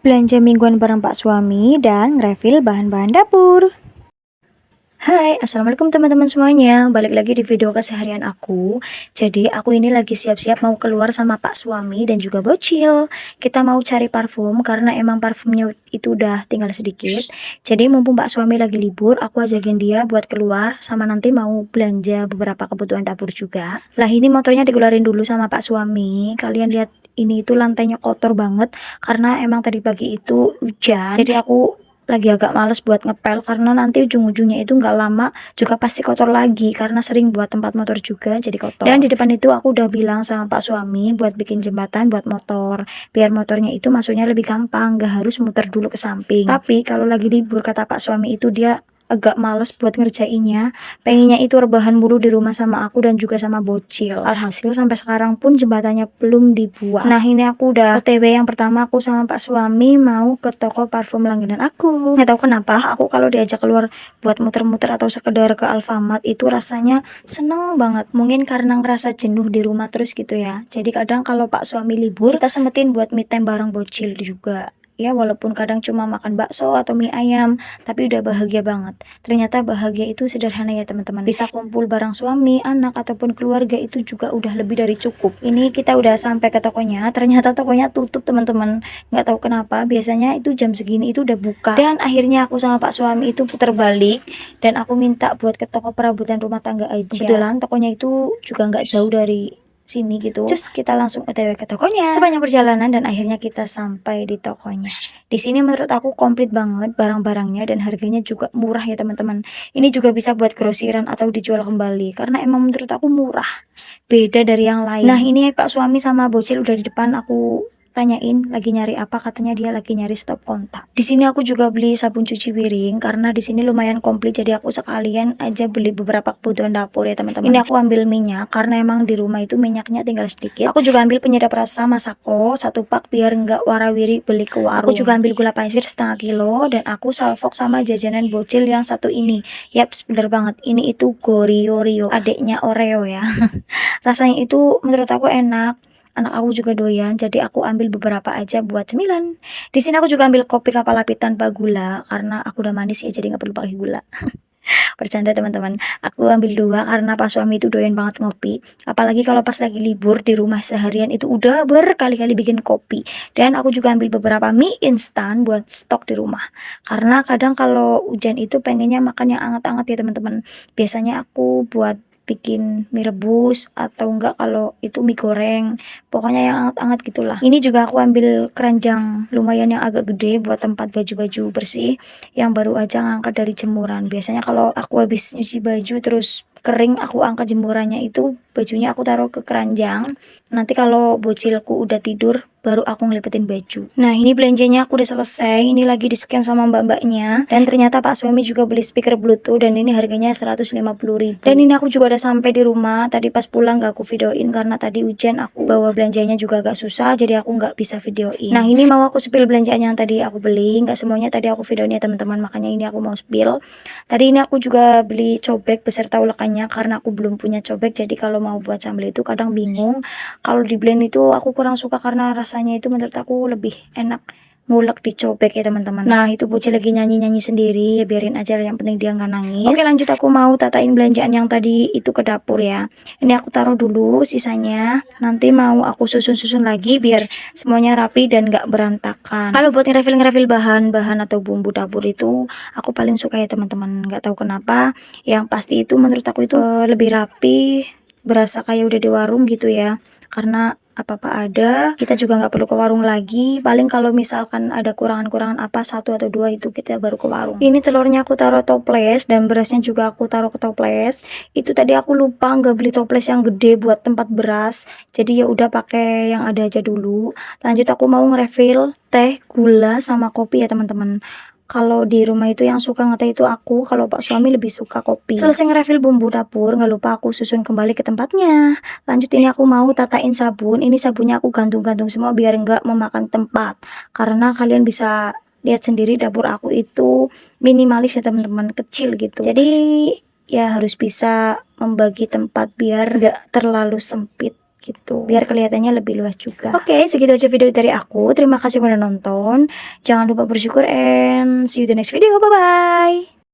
Belanja mingguan bareng Pak Suami dan refill bahan-bahan dapur. Hai, assalamualaikum teman-teman semuanya. Balik lagi di video keseharian aku. Jadi aku ini lagi siap-siap mau keluar sama Pak Suami dan juga Bocil. Kita mau cari parfum karena emang parfumnya itu udah tinggal sedikit. Jadi mumpung Pak Suami lagi libur, aku ajakin dia buat keluar sama nanti mau belanja beberapa kebutuhan dapur juga. Lah ini motornya dikeluarin dulu sama Pak Suami. Kalian lihat ini itu lantainya kotor banget karena emang tadi pagi itu hujan. Jadi aku lagi agak males buat ngepel karena nanti ujung-ujungnya itu nggak lama juga pasti kotor lagi karena sering buat tempat motor juga jadi kotor. Dan di depan itu aku udah bilang sama Pak Suami buat bikin jembatan buat motor biar motornya itu masuknya lebih gampang, nggak harus muter dulu ke samping. Tapi kalau lagi libur kata Pak Suami itu dia agak males buat ngerjainnya, pengennya itu rebahan mulu di rumah sama aku dan juga sama Bocil. Alhasil sampai sekarang pun jembatannya belum dibuat. Nah ini aku udah OTW yang pertama, aku sama Pak Suami mau ke toko parfum langganan aku. Nggak tahu kenapa aku kalau diajak keluar buat muter-muter atau sekedar ke Alfamart itu rasanya seneng banget. Mungkin karena ngerasa jenuh di rumah terus gitu ya. Jadi kadang kalau Pak Suami libur kita sempetin buat me time bareng Bocil juga. Ya walaupun kadang cuma makan bakso atau mie ayam, tapi udah bahagia banget. Ternyata bahagia itu sederhana ya teman-teman. Bisa kumpul bareng suami, anak, ataupun keluarga itu juga udah lebih dari cukup. Ini kita udah sampai ke tokonya, ternyata tokonya tutup teman-teman. Nggak tahu kenapa, biasanya itu jam segini itu udah buka. Dan akhirnya aku sama Pak Suami itu putar balik, dan aku minta buat ke toko perabotan rumah tangga aja. Kebetulan tokonya itu juga nggak jauh dari sini gitu. Terus kita langsung OTW ke tokonya. Sepanjang perjalanan dan akhirnya kita sampai di tokonya. Di sini menurut aku komplit banget barang-barangnya dan harganya juga murah ya teman-teman. Ini juga bisa buat grosiran atau dijual kembali karena emang menurut aku murah. Beda dari yang lain. Nah, ini Pak Suami sama Bocil udah di depan, aku tanyain lagi nyari apa, katanya dia lagi nyari stop kontak. Di sini aku juga beli sabun cuci piring karena di sini lumayan komplit, jadi aku sekalian aja beli beberapa kebutuhan dapur ya teman-teman. Ini aku ambil minyak karena emang di rumah itu minyaknya tinggal sedikit. Aku juga ambil penyedap rasa Masako 1 pak biar nggak warawiri beli ke warung. Aku juga ambil gula pasir setengah kilo dan aku salfok sama jajanan Bocil yang satu ini. Yap, bener banget. Ini itu Goryo, adiknya Oreo ya. Rasanya itu menurut aku enak. Anak aku juga doyan, jadi aku ambil beberapa aja buat cemilan. Di sini aku juga ambil kopi kapal api tanpa gula karena aku udah manis ya, jadi nggak perlu pakai gula. Bercanda teman-teman. Aku ambil 2 karena Pak Suami itu doyan banget ngopi. Apalagi kalau pas lagi libur di rumah seharian itu udah berkali-kali bikin kopi. Dan aku juga ambil beberapa mie instan buat stok di rumah. Karena kadang kalau hujan itu pengennya makan yang anget-anget ya teman-teman. Biasanya aku buat bikin mie rebus atau enggak kalau itu mie goreng, pokoknya yang anget-anget gitulah. Ini juga aku ambil keranjang lumayan yang agak gede buat tempat baju-baju bersih yang baru aja ngangkat dari jemuran. Biasanya kalau aku habis nyuci baju terus kering, aku angkat jemurannya itu bajunya aku taruh ke keranjang. Nanti kalau Bocilku udah tidur baru aku ngelipetin baju. Nah ini belanjanya aku udah selesai. Ini lagi di scan sama mbak-mbaknya. Dan ternyata Pak Suami juga beli speaker bluetooth dan ini harganya 150.000. Dan ini aku juga udah sampai di rumah. Tadi pas pulang gak aku videoin karena tadi hujan, aku bawa belanjanya juga agak susah, jadi aku nggak bisa videoin. Nah ini mau aku spill belanjaan yang tadi aku beli. Nggak semuanya tadi aku videoin ya teman-teman, makanya ini aku mau spill. Tadi ini aku juga beli cobek beserta ulekannya karena aku belum punya cobek, jadi kalau mau buat sambal itu kadang bingung. Kalau di blend itu aku kurang suka karena rasanya itu menurut aku lebih enak ngulek di cobek ya teman-teman. Nah itu Bocil lagi nyanyi-nyanyi sendiri, ya biarin aja, yang penting dia nggak nangis. Oke lanjut, aku mau tatain belanjaan yang tadi itu ke dapur ya. Ini aku taruh dulu sisanya, nanti mau aku susun-susun lagi biar semuanya rapi dan nggak berantakan. Kalau buat ngerefill bahan-bahan atau bumbu dapur itu aku paling suka ya teman-teman, nggak tahu kenapa. Yang pasti itu menurut aku itu lebih rapi, berasa kayak udah di warung gitu ya, karena apa-apa ada, kita juga nggak perlu ke warung lagi. Paling kalau misalkan ada kurangan-kurangan apa 1 atau 2 itu kita baru ke warung. Ini telurnya aku taruh toples dan berasnya juga aku taruh ke toples. Itu tadi aku lupa nggak beli toples yang gede buat tempat beras, jadi ya udah pakai yang ada aja dulu. Lanjut aku mau ngerefill teh, gula sama kopi ya teman-teman. Kalau di rumah itu yang suka ngeteh itu aku, kalau Pak Suami lebih suka kopi. Selesai ngerefill bumbu dapur, nggak lupa aku susun kembali ke tempatnya. Lanjut ini aku mau tatain sabun. Ini sabunnya aku gantung-gantung semua biar nggak memakan tempat. Karena kalian bisa lihat sendiri dapur aku itu minimalis ya teman-teman, kecil gitu. Jadi ya harus bisa membagi tempat biar nggak terlalu sempit gitu, biar kelihatannya lebih luas juga. Oke, segitu aja video dari aku. Terima kasih udah nonton. Jangan lupa bersyukur and see you the next video. Bye bye.